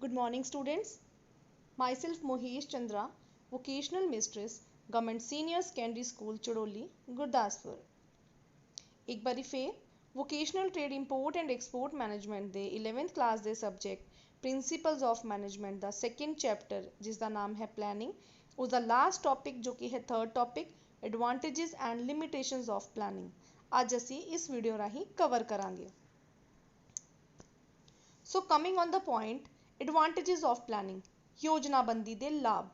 Good morning, students. Myself Mohesh Chandra, Vocational Mistress, Government Senior Secondary School, Chudoli, Gurdaspur. एक बारी फिर vocational trade import and export management ਦੇ 11th class ਦੇ subject principals of management the second chapter ਜਿਸ ਦਾ ਨਾਮ ਹੈ planning, ਉਸ ਦਾ last topic ਜੋ ਕਿ ਹੈ third topic advantages and limitations of planning ਅੱਜ ਅਸੀਂ ਇਸ ਵੀਡੀਓ ਰਾਹੀਂ ਕਵਰ ਕਰਾਂਗੇ। So coming on the point advantages of planning, ਯੋਜਨਾਬੰਦੀ ਦੇ ਲਾਭ।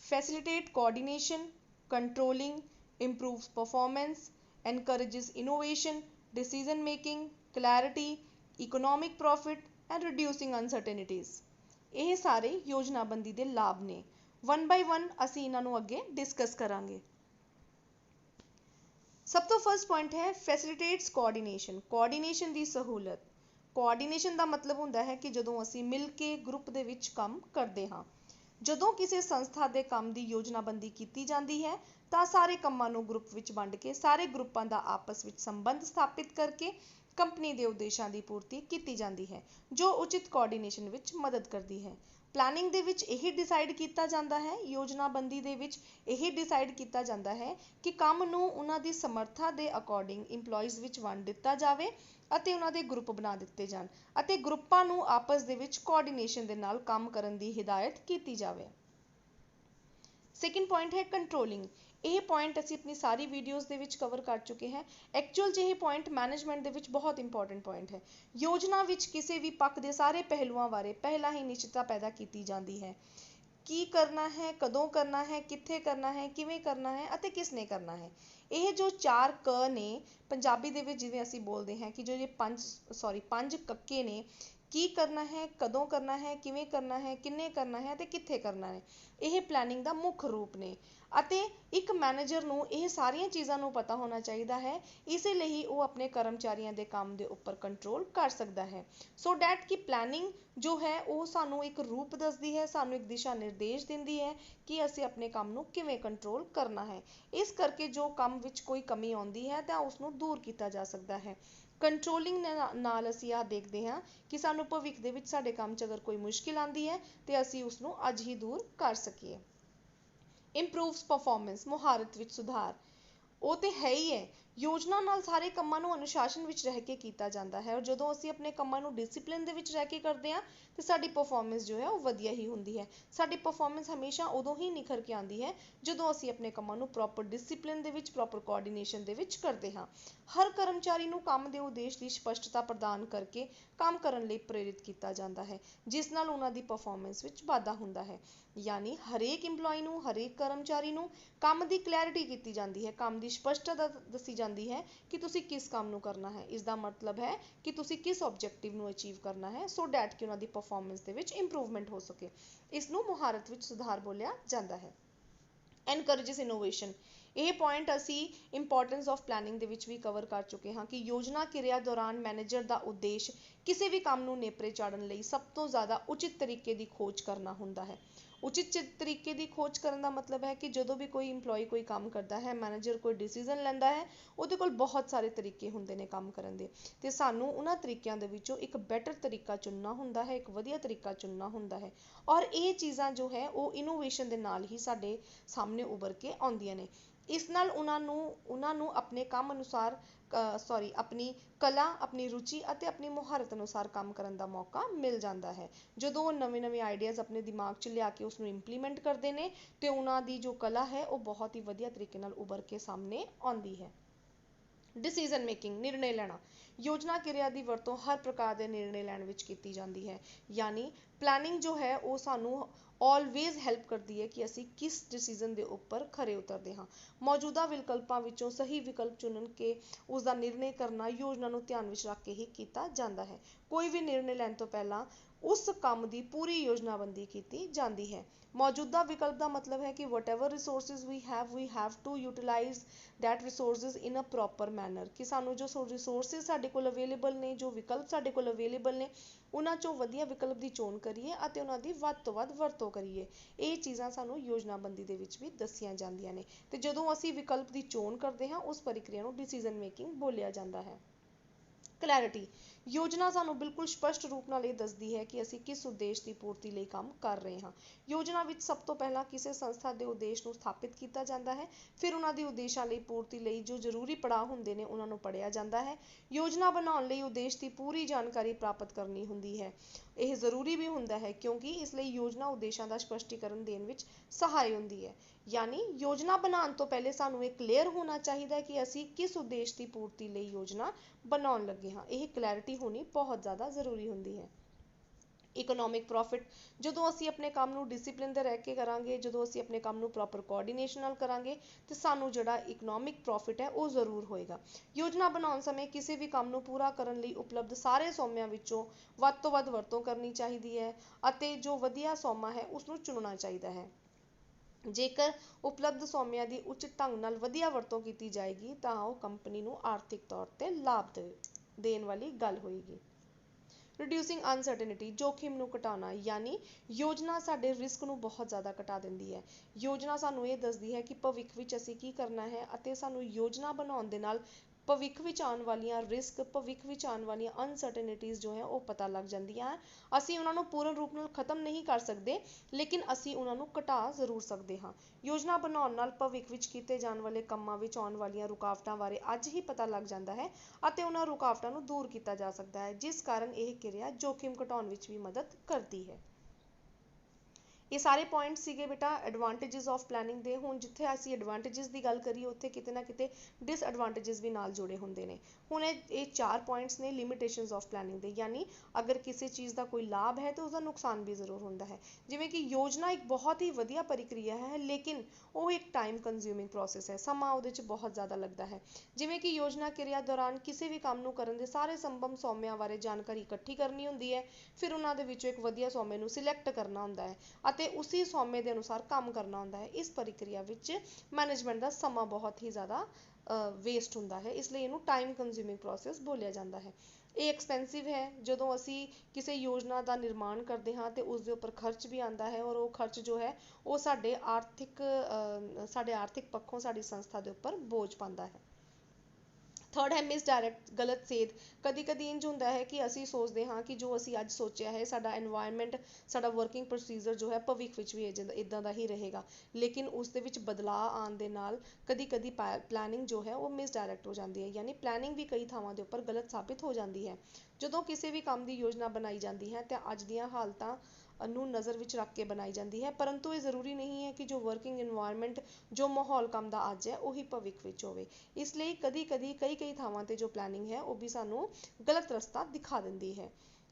facilitate coordination, controlling, improves performance, encourages innovation, decision making, clarity, economic profit and reducing uncertainties। ਇਹ ਸਾਰੇ ਯੋਜਨਾਬੰਦੀ ਦੇ ਲਾਭ ਨੇ। वन बाय वन ਅਸੀਂ ਇਹਨਾਂ ਨੂੰ ਅੱਗੇ ਡਿਸਕਸ ਕਰਾਂਗੇ। ਸਭ ਤੋਂ ਫਰਸਟ ਪੁਆਇੰਟ ਹੈ facilitates coordination, coordination ਦੀ ਸਹੂਲਤ। ਕੋਆਰਡੀਨੇਸ਼ਨ ਦਾ ਮਤਲਬ ਹੁੰਦਾ ਹੈ ਕਿ ਜਦੋਂ ਅਸੀਂ ਮਿਲ ਕੇ ਗਰੁੱਪ ਦੇ ਵਿੱਚ ਕੰਮ ਕਰਦੇ ਹਾਂ। ਜਦੋਂ ਕਿਸੇ ਸੰਸਥਾ ਦੇ ਕੰਮ ਦੀ ਯੋਜਨਾਬੰਦੀ ਕੀਤੀ ਜਾਂਦੀ ਹੈ ਤਾਂ ਸਾਰੇ ਕੰਮਾਂ ਨੂੰ ਗਰੁੱਪ ਵਿੱਚ ਵੰਡ ਕੇ ਸਾਰੇ ਗਰੁੱਪਾਂ ਦਾ ਆਪਸ ਵਿੱਚ ਸੰਬੰਧ ਸਥਾਪਿਤ ਕਰਕੇ ਕੰਪਨੀ ਦੇ ਉਦੇਸ਼ਾਂ ਦੀ ਪੂਰਤੀ ਕੀਤੀ ਜਾਂਦੀ ਹੈ, ਜੋ ਉਚਿਤ ਕੋਆਰਡੀਨੇਸ਼ਨ ਵਿੱਚ ਮਦਦ ਕਰਦੀ ਹੈ। ਪਲੈਨਿੰਗ ਦੇ ਵਿੱਚ ਇਹ ਡਿਸਾਈਡ ਕੀਤਾ ਜਾਂਦਾ ਹੈ, ਯੋਜਨਾਬੰਦੀ ਦੇ ਵਿੱਚ ਇਹ ਡਿਸਾਈਡ ਕੀਤਾ ਜਾਂਦਾ ਹੈ ਕਿ ਕੰਮ ਨੂੰ ਉਹਨਾਂ ਦੀ ਸਮਰੱਥਾ ਦੇ ਅਕੋਰਡਿੰਗ ਇੰਪਲੋਈਜ਼ ਵਿੱਚ ਵੰਡ ਦਿੱਤਾ ਜਾਵੇ ਅਤੇ ਉਹਨਾਂ ਦੇ ਗਰੁੱਪ ਬਣਾ ਦਿੱਤੇ ਜਾਣ ਅਤੇ ਗਰੁੱਪਾਂ ਨੂੰ ਆਪਸ ਦੇ ਵਿੱਚ ਕੋਆਰਡੀਨੇਸ਼ਨ ਦੇ ਨਾਲ ਕੰਮ ਕਰਨ ਦੀ ਹਿਦਾਇਤ ਕੀਤੀ ਜਾਵੇ। ਸੈਕੰਡ ਪੁਆਇੰਟ ਹੈ ਕੰਟਰੋਲਿੰਗ। ਇਹ ਪੁਆਇੰਟ ਅਸੀਂ ਆਪਣੀ ਸਾਰੀ ਵੀਡੀਓਜ਼ ਦੇ ਵਿੱਚ ਕਵਰ ਕਰ ਚੁੱਕੇ ਹਾਂ। ਐਕਚੁਅਲ 'ਚ ਇਹ ਪੁਆਇੰਟ ਮੈਨੇਜਮੈਂਟ ਦੇ ਵਿੱਚ ਬਹੁਤ ਇੰਪੋਰਟੈਂਟ ਪੁਆਇੰਟ ਹੈ। ਯੋਜਨਾ ਵਿੱਚ ਕਿਸੇ ਵੀ ਪੱਖ ਦੇ ਸਾਰੇ ਪਹਿਲੂਆਂ ਬਾਰੇ ਪਹਿਲਾਂ ਹੀ ਨਿਸ਼ਚਿਤਤਾ ਪੈਦਾ ਕੀਤੀ ਜਾਂਦੀ ਹੈ। ਕੀ ਕਰਨਾ ਹੈ, ਕਦੋਂ ਕਰਨਾ ਹੈ, ਕਿੱਥੇ ਕਰਨਾ ਹੈ, ਕਿਵੇਂ ਕਰਨਾ ਹੈ ਅਤੇ ਕਿਸ ਨੇ ਕਰਨਾ ਹੈ। ਇਹ ਜੋ 4 ਕ ਨੇ ਪੰਜਾਬੀ ਦੇ ਵਿੱਚ, ਜਿਵੇਂ ਅਸੀਂ ਬੋਲਦੇ ਹਾਂ ਕਿ ਜੋ ਇਹ ਪੰਜ ਕੱਕੇ ਨੇ, ਕੀ ਕਰਨਾ ਹੈ, ਕਦੋਂ ਕਰਨਾ ਹੈ, ਕਿਵੇਂ ਕਰਨਾ ਹੈ, ਕਿੰਨੇ ਕਰਨਾ ਹੈ ਅਤੇ ਕਿੱਥੇ ਕਰਨਾ ਹੈ, ਇਹ ਪਲੈਨਿੰਗ ਦਾ ਮੁੱਖ ਰੂਪ ਨੇ। ਅਤੇ ਇੱਕ ਮੈਨੇਜਰ ਨੂੰ ਇਹ ਸਾਰੀਆਂ ਚੀਜ਼ਾਂ ਨੂੰ ਪਤਾ ਹੋਣਾ ਚਾਹੀਦਾ ਹੈ, ਇਸੇ ਲਈ ਉਹ ਆਪਣੇ ਕਰਮਚਾਰੀਆਂ ਦੇ ਕੰਮ ਦੇ ਉੱਪਰ ਕੰਟਰੋਲ ਕਰ ਸਕਦਾ ਹੈ। ਸੋ ਡੈਟ ਕਿ ਪਲੈਨਿੰਗ ਜੋ ਹੈ ਉਹ ਸਾਨੂੰ ਇੱਕ ਰੂਪ ਦੱਸਦੀ ਹੈ, ਸਾਨੂੰ ਇੱਕ ਦਿਸ਼ਾ ਨਿਰਦੇਸ਼ ਦਿੰਦੀ ਹੈ ਕਿ ਅਸੀਂ ਆਪਣੇ ਕੰਮ ਨੂੰ ਕਿਵੇਂ ਕੰਟਰੋਲ ਕਰਨਾ ਹੈ। ਇਸ ਕਰਕੇ ਜੋ ਕੰਮ ਵਿੱਚ ਕੋਈ ਕਮੀ ਆਉਂਦੀ ਹੈ ਤਾਂ ਉਸਨੂੰ ਦੂਰ ਕੀਤਾ ਜਾ ਸਕਦਾ ਹੈ। ਕੰਟਰੋਲਿੰਗ ਨਾਲ ਅਸੀਂ ਆਹ ਦੇਖਦੇ ਹਾਂ ਕਿ ਸਾਨੂੰ ਭਵਿੱਖ ਦੇ ਵਿੱਚ ਸਾਡੇ ਕੰਮ 'ਚ ਅਗਰ ਕੋਈ ਮੁਸ਼ਕਿਲ ਆਉਂਦੀ ਹੈ ਤੇ ਅਸੀਂ ਉਸਨੂੰ ਅੱਜ ਹੀ ਦੂਰ ਕਰ ਸਕੀਏ। ਇੰਪਰੂਵਸ ਪਰਫਾਰਮੈਂਸ, ਮੁਹਾਰਤ ਵਿੱਚ ਸੁਧਾਰ। ਉਹ ਤੇ ਹੈ ਹੀ ਹੈ, ਯੋਜਨਾ ਨਾਲ ਸਾਰੇ ਕੰਮਾਂ ਨੂੰ ਅਨੁਸ਼ਾਸਨ ਵਿੱਚ ਰਹਿ ਕੇ ਕੀਤਾ ਜਾਂਦਾ ਹੈ ਔਰ ਜਦੋਂ ਅਸੀਂ ਆਪਣੇ ਕੰਮਾਂ ਨੂੰ ਡਿਸਿਪਲਿਨ ਦੇ ਵਿੱਚ ਰਹਿ ਕੇ ਕਰਦੇ ਹਾਂ ਤੇ ਸਾਡੀ ਪਰਫਾਰਮੈਂਸ ਜੋ ਹੈ ਉਹ ਵਧੀਆ ਹੀ ਹੁੰਦੀ ਹੈ। ਸਾਡੀ ਪਰਫਾਰਮੈਂਸ ਹਮੇਸ਼ਾ ਉਦੋਂ ਹੀ ਨਿਖਰ ਕੇ ਆਉਂਦੀ ਹੈ ਜਦੋਂ ਅਸੀਂ ਆਪਣੇ ਕੰਮਾਂ ਨੂੰ ਪ੍ਰੋਪਰ ਡਿਸਿਪਲਿਨ ਦੇ ਵਿੱਚ, ਪ੍ਰੋਪਰ ਕੋਆਰਡੀਨੇਸ਼ਨ ਦੇ ਵਿੱਚ ਕਰਦੇ ਹਾਂ। ਹਰ ਕਰਮਚਾਰੀ ਨੂੰ ਕੰਮ ਦੇ ਉਦੇਸ਼ ਦੀ ਸਪਸ਼ਟਤਾ ਪ੍ਰਦਾਨ ਕਰਕੇ ਕੰਮ ਕਰਨ ਲਈ ਪ੍ਰੇਰਿਤ ਕੀਤਾ ਜਾਂਦਾ ਹੈ, ਜਿਸ ਨਾਲ ਉਹਨਾਂ ਦੀ ਪਰਫਾਰਮੈਂਸ ਵਿੱਚ ਵਾਧਾ ਹੁੰਦਾ ਹੈ। ਯਾਨੀ ਹਰੇਕ ਇੰਪਲੋਈ ਨੂੰ, ਹਰੇਕ ਕਰਮਚਾਰੀ ਨੂੰ ਕੰਮ ਦੀ ਕਲੈਰਿਟੀ ਕੀਤੀ ਜਾਂਦੀ ਹੈ, ਕੰਮ ਦੀ ਸਪਸ਼ਟਤਾ ਦੱਸੀ ਜਾਂਦੀ ਹੈ ਕਿ ਤੁਸੀਂ ਕਿਸ ਕੰਮ ਨੂੰ ਕਰਨਾ ਹੈ। ਇਸ ਦਾ ਮਤਲਬ ਹੈ ਕਿ ਤੁਸੀਂ ਕਿਸ ਆਬਜੈਕਟਿਵ ਨੂੰ ਅਚੀਵ ਕਰਨਾ ਹੈ, ਸੋ ਡੈਟ ਕਿ ਉਹਨਾਂ ਦੀ ਪਰਫਾਰਮੈਂਸ ਦੇ ਵਿੱਚ ਇੰਪਰੂਵਮੈਂਟ ਹੋ ਸਕੇ। ਇਸ ਨੂੰ ਮੁਹਾਰਤ ਵਿੱਚ ਸੁਧਾਰ ਬੋਲਿਆ ਜਾਂਦਾ ਹੈ। ਐਨਕਰੇਜਸ ਇਨੋਵੇਸ਼ਨ। ਇਹ ਪੁਆਇੰਟ ਅਸੀਂ ਇੰਪੋਰਟੈਂਸ ਆਫ ਪਲੈਨਿੰਗ ਦੇ ਵਿੱਚ ਵੀ ਕਵਰ ਕਰ ਚੁੱਕੇ ਹਾਂ ਕਿ ਯੋਜਨਾ ਕਿਰਿਆ ਦੌਰਾਨ ਮੈਨੇਜਰ ਦਾ ਉਦੇਸ਼ ਕਿਸੇ ਵੀ ਕੰਮ ਨੂੰ ਨੇਪਰੇ ਚਾੜ੍ਹਨ ਲਈ ਸਭ ਤੋਂ ਜ਼ਿਆਦਾ ਉਚਿਤ ਤਰੀਕੇ ਦੀ ਖੋਜ ਕਰਨਾ ਹੁੰਦਾ ਹੈ। ਉਚਿਤ ਤਰੀਕੇ ਦੀ ਖੋਜ ਕਰਨ ਦਾ ਮਤਲਬ ਹੈ ਕਿ ਜਦੋਂ ਵੀ ਕੋਈ ਇੰਪਲੋਈ ਕੋਈ ਕੰਮ ਕਰਦਾ ਹੈ, ਮੈਨੇਜਰ ਕੋਈ ਡਿਸੀਜ਼ਨ ਲੈਂਦਾ ਹੈ, ਉਹਦੇ ਕੋਲ ਬਹੁਤ ਸਾਰੇ ਤਰੀਕੇ ਹੁੰਦੇ ਨੇ ਕੰਮ ਕਰਨ ਦੇ ਅਤੇ ਸਾਨੂੰ ਉਹਨਾਂ ਤਰੀਕਿਆਂ ਦੇ ਵਿੱਚੋਂ ਇੱਕ ਬੈਟਰ ਤਰੀਕਾ ਚੁਣਨਾ ਹੁੰਦਾ ਹੈ, ਇੱਕ ਵਧੀਆ ਤਰੀਕਾ ਚੁਣਨਾ ਹੁੰਦਾ ਹੈ ਔਰ ਇਹ ਚੀਜ਼ਾਂ ਜੋ ਹੈ ਉਹ ਇਨੋਵੇਸ਼ਨ ਦੇ ਨਾਲ ਹੀ ਸਾਡੇ ਸਾਹਮਣੇ ਉੱਭਰ ਕੇ ਆਉਂਦੀਆਂ ਨੇ। ਇਸ ਨਾਲ ਉਹਨਾਂ ਨੂੰ ਆਪਣੇ ਕੰਮ ਅਨੁਸਾਰ ਆਪਣੀ ਕਲਾ, ਆਪਣੀ ਰੁਚੀ ਅਤੇ ਆਪਣੀ ਮੁਹਾਰਤ ਅਨੁਸਾਰ ਕੰਮ ਕਰਨ ਦਾ ਮੌਕਾ ਮਿਲ ਜਾਂਦਾ ਹੈ। ਜਦੋਂ ਉਹ ਨਵੇਂ ਆਈਡੀਆਜ਼ ਆਪਣੇ ਦਿਮਾਗ 'ਚ ਲਿਆ ਕੇ ਉਸਨੂੰ ਇੰਪਲੀਮੈਂਟ ਕਰਦੇ ਨੇ ਤੇ ਉਹਨਾਂ ਦੀ ਜੋ ਕਲਾ ਹੈ ਉਹ ਬਹੁਤ ਹੀ ਵਧੀਆ ਤਰੀਕੇ ਨਾਲ ਉੱਭਰ ਕੇ ਸਾਹਮਣੇ ਆਉਂਦੀ ਹੈ। ਡਿਸੀਜ਼ਨ ਮੇਕਿੰਗ, ਨਿਰਣੇ ਲੈਣਾ। ਯੋਜਨਾ ਕਿਰਿਆ ਦੀ ਵਰਤੋਂ ਹਰ ਪ੍ਰਕਾਰ ਦੇ ਨਿਰਣੇ ਲੈਣ ਵਿੱਚ ਕੀਤੀ ਜਾਂਦੀ ਹੈ। ਯਾਨੀ ਪਲੈਨਿੰਗ ਜੋ ਹੈ ਉਹ ਸਾਨੂੰ ਆਲਵੇਜ਼ ਹੈਲਪ ਕਰਦੀ ਹੈ ਕਿ ਅਸੀਂ ਕਿਸ ਡਿਸੀਜ਼ਨ ਦੇ ਉੱਪਰ ਖਰੇ ਉਤਰਦੇ ਹਾਂ। ਮੌਜੂਦਾ ਵਿਕਲਪਾਂ ਵਿੱਚੋਂ ਸਹੀ ਵਿਕਲਪ ਚੁਣ ਕੇ ਉਸਦਾ ਨਿਰਣੇ ਕਰਨਾ ਯੋਜਨਾ ਨੂੰ ਧਿਆਨ ਵਿੱਚ ਰੱਖ ਕੇ ਹੀ ਕੀਤਾ ਜਾਂਦਾ ਹੈ। ਕੋਈ ਵੀ ਨਿਰਣੇ ਲੈਣ ਤੋਂ ਪਹਿਲਾਂ ਉਸ ਕੰਮ ਦੀ ਪੂਰੀ ਯੋਜਨਾਬੰਦੀ ਕੀਤੀ ਜਾਂਦੀ ਹੈ। ਮੌਜੂਦਾ ਵਿਕਲਪ ਦਾ ਮਤਲਬ ਹੈ ਕਿ whatever resources we have to utilize that resources in a proper manner, ਕਿ ਸਾਨੂੰ ਜੋ ਰਿਸੋਰਸਿਸ ਸਾਡੇ ਕੋਲ ਅਵੇਲੇਬਲ ਨੇ, ਜੋ ਵਿਕਲਪ ਸਾਡੇ ਕੋਲ ਅਵੇਲੇਬਲ ਨੇ, ਉਹਨਾਂ 'ਚੋਂ ਵਧੀਆ ਵਿਕਲਪ ਦੀ ਚੋਣ ਕਰੀਏ ਅਤੇ ਉਹਨਾਂ ਦੀ ਵੱਧ ਤੋਂ ਵੱਧ ਵਰਤੋਂ ਕਰੀਏ। ਇਹ ਚੀਜ਼ਾਂ ਸਾਨੂੰ ਯੋਜਨਾਬੰਦੀ ਦੇ ਵਿੱਚ ਵੀ ਦੱਸੀਆਂ ਜਾਂਦੀਆਂ ਨੇ ਅਤੇ ਜਦੋਂ ਅਸੀਂ ਵਿਕਲਪ ਦੀ ਚੋਣ ਕਰਦੇ ਹਾਂ ਉਸ ਪ੍ਰਕਿਰਿਆ ਨੂੰ ਡਿਸੀਜ਼ਨ ਮੇਕਿੰਗ ਬੋਲਿਆ ਜਾਂਦਾ ਹੈ। ਕਲੈਰਿਟੀ, योजना ਸਾਨੂੰ ਬਿਲਕੁਲ ਸਪਸ਼ਟ ਰੂਪ ਨਾਲ ਇਹ ਦੱਸਦੀ ਹੈ ਕਿ ਅਸੀਂ ਕਿਸ ਉਦੇਸ਼ ਦੀ ਪੂਰਤੀ ਲਈ ਕੰਮ ਕਰ ਰਹੇ ਹਾਂ। ਯੋਜਨਾ ਵਿੱਚ ਸਭ ਤੋਂ ਪਹਿਲਾਂ ਕਿਸੇ ਸੰਸਥਾ ਦੇ ਉਦੇਸ਼ ਨੂੰ ਸਥਾਪਿਤ ਕੀਤਾ ਜਾਂਦਾ ਹੈ, ਫਿਰ ਉਹਨਾਂ ਦੇ ਉਦੇਸ਼ਾਂ ਲਈ ਪੂਰਤੀ ਲਈ ਜੋ ਜ਼ਰੂਰੀ ਪੜਾਅ ਹੁੰਦੇ ਨੇ ਉਹਨਾਂ ਨੂੰ ਪੜ੍ਹਿਆ ਜਾਂਦਾ ਹੈ। ਯੋਜਨਾ ਬਣਾਉਣ ਲਈ ਉਦੇਸ਼ ਦੀ ਪੂਰੀ ਜਾਣਕਾਰੀ ਪ੍ਰਾਪਤ ਕਰਨੀ ਹੁੰਦੀ ਹੈ। ਇਹ ਜ਼ਰੂਰੀ ਵੀ ਹੁੰਦਾ ਹੈ ਕਿਉਂਕਿ ਇਸ ਲਈ ਯੋਜਨਾ ਉਦੇਸ਼ਾਂ ਦਾ ਸਪਸ਼ਟੀਕਰਨ ਦੇਣ ਵਿੱਚ ਸਹਾਈ ਹੁੰਦੀ ਹੈ। यानी योजना बनाने तो पहले सानू ये क्लीयर होना चाहिए कि असी किस उद्देश की पूर्ति लिए योजना बनाने लगे हाँ। यह क्लैरिटी होनी बहुत ज़्यादा जरूरी होती है। इकोनॉमिक प्रॉफिट, जो असी अपने काम नूं डिसिपलिन दे रह के करांगे, जो असी अपने काम नूं प्रॉपर कोऑर्डिनेशन नाल करांगे तो सानू जिहड़ा इकोनॉमिक प्रॉफिट है वो जरूर होएगा। योजना बनाउण समय किसी भी काम नूं पूरा करन लई उपलब्ध सारे सौमियां विचों वध तों वध वरतों करनी चाहिदी है अते जो वधिया सौमा है उसनूं चुनना चाहिदा है। जेकर उपलब्ध सौमिया की उचित ढंग नाल वधिया वरतों की जाएगी तो वह कंपनी नूं आर्थिक तौर पर लाभ देण वाली गल होएगी। रिड्यूसिंग अनसर्टेनिटी, जोखिम नूं घटाना, यानी योजना साडे रिस्क नूं बहुत ज़्यादा घटा दिंदी है। योजना सानूं ये दसदी है कि भविख विच असीं की करना है अते सानूं योजना बनाउण दे नाल भविख विच आउण वालियां रिस्क, भविख विच आउण वालियां अनसर्टेनिटीज़ जो है वो पता लग जांदियां हैं। असीं उन्हां नूं पूर्ण रूप नाल खत्म नहीं कर सकते लेकिन असीं उन्हां नूं घटा जरूर सकते हाँ। योजना बनाउण नाल भविख विच कीते जाण वाले कंमां विच आउण वालियां रुकावटां बारे अज ही पता लग जांदा है अते उन्हां रुकावटां नूं दूर कीता जा सकदा है, जिस कारण यह किरिया जोखिम घटाउण विच भी मदद करती है। ये सारे पॉइंट सीगे बेटा एडवांटेजिस ऑफ प्लैनिंग दे। हुण जिथे असीं एडवांटेजिस की गल करिए उत्थे किते ना किते डिसएडवांटेजिस भी नाल जुड़े हुंदे ने। हुण ये 4 पॉइंट्स ने लिमिटेशंस ऑफ प्लैनिंग दे, यानी अगर किसी चीज़ का कोई लाभ है तो उसका नुकसान भी जरूर होंदा है। जिवें कि योजना एक बहुत ही वधिया प्रक्रिया है लेकिन वो एक टाइम कंज्यूमिंग प्रोसैस है, समा उहदे च बहुत ज़्यादा लगता है। जिवें कि योजना क्रिया दौरान किसी भी काम नूं करन दे सारे संभव सौमियां बारे जानकारी इकट्ठी करनी हुंदी है, फिर उन्हां दे विचों एक वधिया सौमे नूं सिलैक्ट करना हुंदा है अते उसी सौमे के अनुसार काम करना होंदा है। इस प्रक्रिया विच मैनेजमेंट का समा बहुत ही ज़्यादा वेस्ट होंदा है, इसलिए इनू टाइम कंज्यूमिंग प्रोसैस बोलिया जाता है। ये एक्सपेंसिव है, जो असी किसी योजना का निर्माण करते हाँ तो उसके उपर खर्च भी आता है और वो खर्च जो है वो साडे आर्थिक पक्षों साडी संस्था के उपर बोझ पाता है। थर्ड है मिसडायरैक्ट, गलत सेध। कदी कदी इंज होंदा है कि असी सोचते हाँ कि जो असी अज सोचा है साडा एनवायरनमेंट, साडा वर्किंग प्रोसीजर जो है भविख विच भी इदां दा ही रहेगा, लेकिन उस दे विच बदलाव आने दे नाल कदी कदी प्लैनिंग जो है वो मिसडायरैक्ट हो जाती है, यानी प्लैनिंग भी कई थावां दे उपर गलत साबित हो जाती है। जदों किसी भी काम की योजना बनाई जाती है तो अज दीयां हालतां नूं नज़र विच रख के बनाई जाती है, परंतु ये जरूरी नहीं है कि जो वर्किंग इन्वायरमेंट, जो माहौल काम का अज है वही भविख विच होवे। इसलिए कदी कदी कई थावां ते जो प्लैनिंग है वो भी सानूं गलत रस्ता दिखा दिंदी है।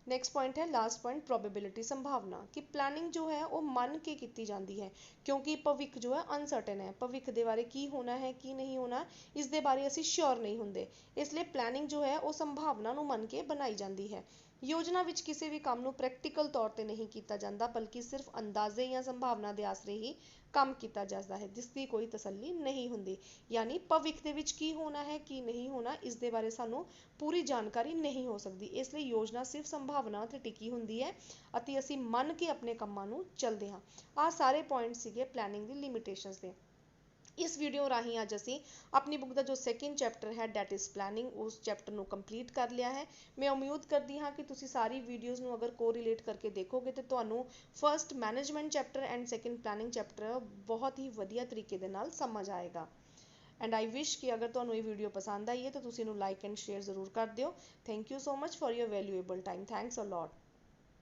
नैक्सट पॉइंट है, लास्ट पॉइंट, प्रोबेबिलिटी, संभावना, कि प्लैनिंग जो है वो मन के की जाती है क्योंकि भविख जो है अनसर्टन है, भविख के बारे की होना है की नहीं होना इस दे बारे असीं श्योर नहीं होंदे, इसलिए प्लैनिंग जो है वो संभावना नूं मन के बनाई जाती है। योजना विच किसी भी काम नूं प्रैक्टिकल तौर पर नहीं किया जाता बल्कि सिर्फ अंदाजे या संभावना के आसरे ही काम किया जाता है, जिसकी कोई तसल्ली नहीं होंदी, यानी भविख दे विच की होना है की नहीं होना इस दे बारे सानूं पूरी जानकारी नहीं हो सकती, इसलिए योजना सिर्फ संभावना ते टिकी हुंदी है अते असीं मन के अपने कामां नूं चलदे हां। आ सारे पॉइंट सीगे प्लैनिंग दी लिमिटेशंस दे। इस वीडियो राही अज असीं अपनी बुक का जो सैकेंड चैप्टर है डैट इज़ प्लैनिंग, उस चैप्टर नूं कंप्लीट कर लिया है। मैं उम्मीद करती हाँ कि तुसीं सारी वीडियोज़ नूं अगर कोरिलेट करके देखोगे तो तुहानूं first management chapter and second planning chapter बहुत ही वधिया तरीके दे नाल समझ आएगा। एंड आई विश कि अगर तुहानूं ये वीडियो पसंद आई है तो तुसीं इहनूं लाइक एंड शेयर जरूर कर दिओ। Thank you so much for your valuable time. Thanks a lot.